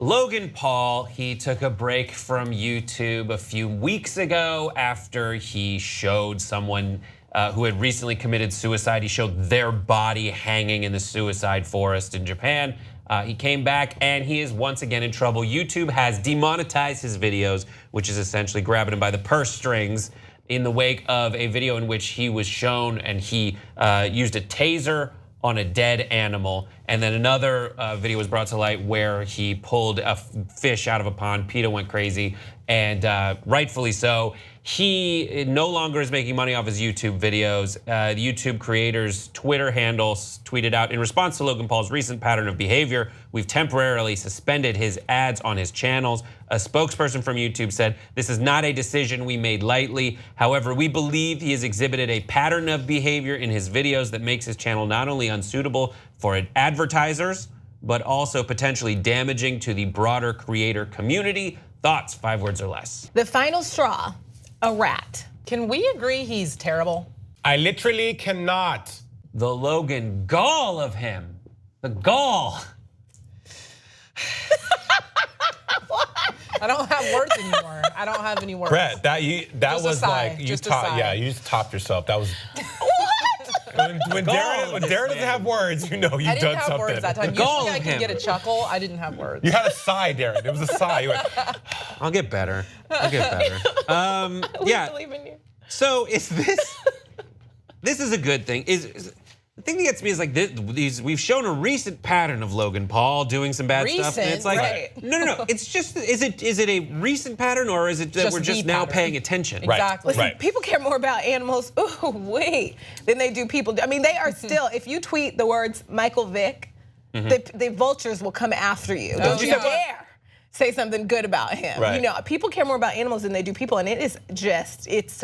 Logan Paul, he took a break from YouTube a few weeks ago after he showed someone who had recently committed suicide. He showed their body hanging in the suicide forest in Japan. He came back and he is once again in trouble. YouTube has demonetized his videos, which is essentially grabbing him by the purse strings in the wake of a video in which he was shown and he used a taser on a dead animal. And then another video was brought to light where he pulled a fish out of a pond. PETA went crazy, and rightfully so. He no longer is making money off his YouTube videos. The YouTube creator's Twitter handle tweeted out, in response to Logan Paul's recent pattern of behavior, we've temporarily suspended his ads on his channels. A spokesperson from YouTube said, this is not a decision we made lightly. However, we believe he has exhibited a pattern of behavior in his videos that makes his channel not only unsuitable for advertisers, but also potentially damaging to the broader creator community. Thoughts, 5 words or less. The final straw, a rat. Can we agree he's terrible? I literally cannot. The Logan gall of him, the gall. I don't have words anymore. I don't have any words. Brett, that was like you just a sigh. Yeah, you just topped yourself. That was. When Daron doesn't have words, you know you've done something. I didn't have words that time. Usually I can get a chuckle. I didn't have words. You had a sigh, Daron. It was a sigh. You went, I'll get better. I'll get better. Yeah. Believe in you. So is this? This is a good thing. The thing that gets me is like we've shown a recent pattern of Logan Paul doing some bad stuff. And it's like, right. no. It's just, is it a recent pattern or is it that we're just now paying attention? Exactly. Listen, people care more about animals, than they do people. I mean, they are still, if you tweet the words Michael Vick, the vultures will come after you. Don't you dare say something good about him. Right. You know, people care more about animals than they do people, and it's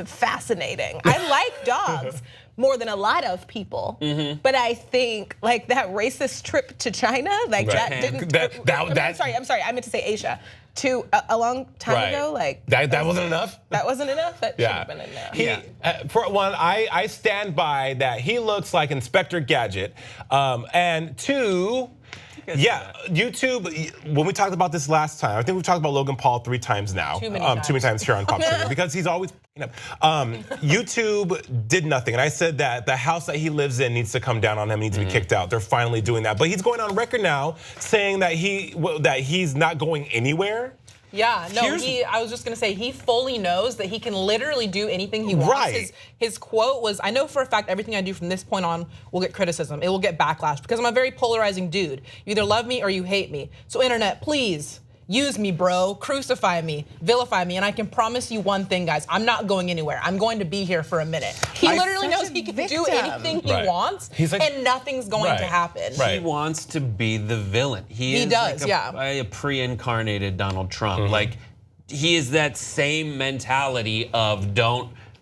fascinating. I like dogs more than a lot of people, but I think like that racist trip to China, like that didn't. I'm sorry, I meant to say Asia. A long time ago, like that wasn't enough. That wasn't enough. That should have been enough. For one, I stand by that. He looks like Inspector Gadget, and two. Yeah, YouTube, when we talked about this last time, I think we've talked about Logan Paul 3 times now. Too many times here on Pop Trigger because he's always YouTube did nothing. And I said that the house that he lives in needs to come down on him, needs to be kicked out. They're finally doing that. But he's going on record now saying that he's not going anywhere. Yeah, no, I was just gonna say, he fully knows that he can literally do anything he wants. Right. His quote was, I know for a fact everything I do from this point on will get criticism. It will get backlash because I'm a very polarizing dude. You either love me or you hate me. So internet, please, use me, bro, crucify me, vilify me, and I can promise you one thing, guys, I'm not going anywhere. I'm going to be here for a minute. He literally knows he can do anything he wants, and nothing's going to happen. He wants to be the villain. He does, like a pre-incarnated Donald Trump. Like, he is that same mentality of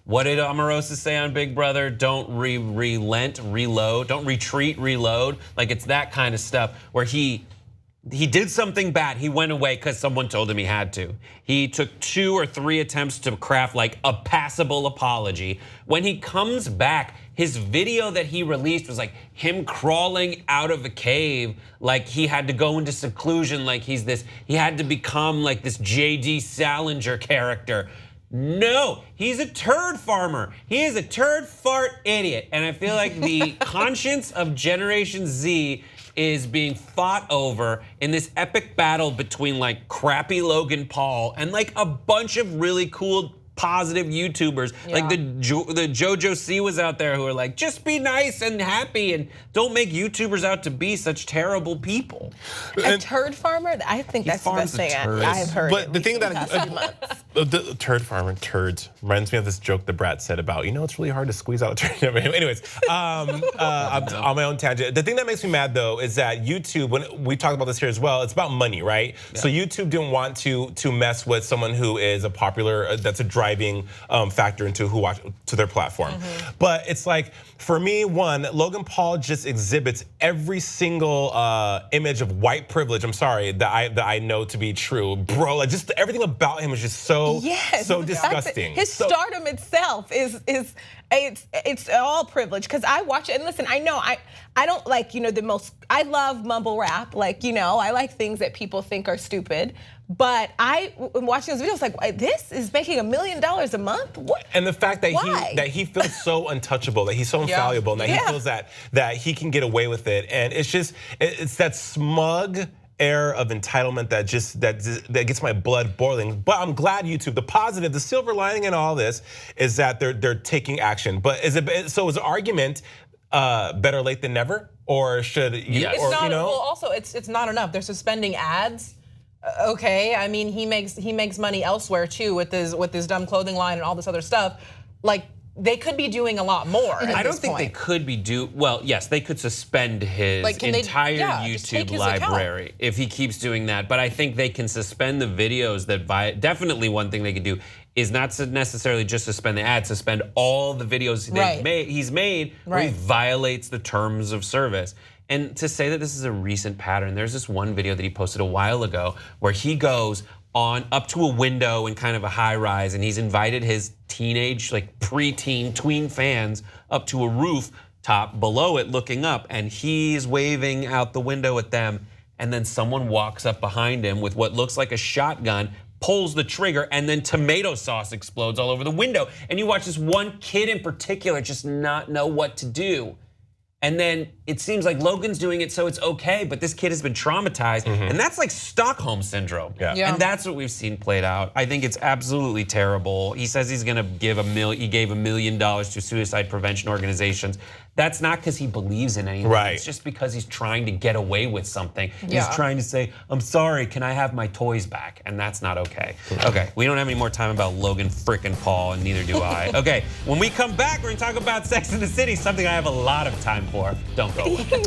what did Omarosa say on Big Brother? Don't relent, reload. Don't retreat, reload. Like, it's that kind of stuff where he did something bad. He went away because someone told him he had to. He took 2 or 3 attempts to craft like a passable apology. When he comes back, his video that he released was like him crawling out of a cave, like he had to go into seclusion, like he had to become like this J.D. Salinger character. No, he's a turd farmer. He is a turd fart idiot. And I feel like the conscience of Generation Z is being fought over in this epic battle between like crappy Logan Paul and like a bunch of really cool positive YouTubers. Like the JoJo C was out there who are like, just be nice and happy and don't make YouTubers out to be such terrible people. A turd farmer? I think that's the best thing I've heard. But the thing that the turd farmer, turds, reminds me of this joke that Brad said about, it's really hard to squeeze out a turd. Anyways, I'm on my own tangent. The thing that makes me mad though is that YouTube, when we talked about this here as well, it's about money, right? Yeah. So YouTube didn't want to mess with someone who is a popular, that's a driving factor into who watch to their platform. But it's like, for me, one, Logan Paul just exhibits every single image of white privilege, I'm sorry, that I know to be true. Bro, like just everything about him is just so so disgusting. His stardom itself is it's all privilege, because I watch it and listen, I know I don't like, the most, I love mumble rap, like, I like things that people think are stupid, but I am watching those videos like, this is making $1 million a month? What? And the fact that he feels so untouchable, that he's so infallible, and that he feels that he can get away with it, and it's that smug air of entitlement that gets my blood boiling. But I'm glad YouTube, the positive, the silver lining in all this is that they're taking action. But is the argument better late than never, or should you? Yes. It's not, well, also it's not enough. They're suspending ads. Okay, I mean he makes money elsewhere too with his dumb clothing line and all this other stuff. Like, they could be doing a lot more. I don't think they could be well, yes, they could suspend his entire YouTube library if he keeps doing that. But I think they can suspend the videos that definitely one thing they could do is not necessarily just suspend the ads, suspend all the videos he's made where he violates the terms of service. And to say that this is a recent pattern, there's this one video that he posted a while ago where he goes up to a window in kind of a high rise, and he's invited his teenage, like preteen, tween fans up to a rooftop below it looking up, and he's waving out the window at them, and then someone walks up behind him with what looks like a shotgun, pulls the trigger, and then tomato sauce explodes all over the window. And you watch this one kid in particular just not know what to do. And then it seems like Logan's doing it so it's okay, but this kid has been traumatized, and that's like Stockholm syndrome. And that's what we've seen played out. I think it's absolutely terrible. He says he's gonna give he gave $1 million to suicide prevention organizations. That's not because he believes in anything. It's just because he's trying to get away with something. He's trying to say, I'm sorry, can I have my toys back? And that's not okay. Okay, we don't have any more time about Logan frickin' Paul, and neither do I. Okay, when we come back, we're gonna talk about Sex and the City, something I have a lot of time for. Don't go away.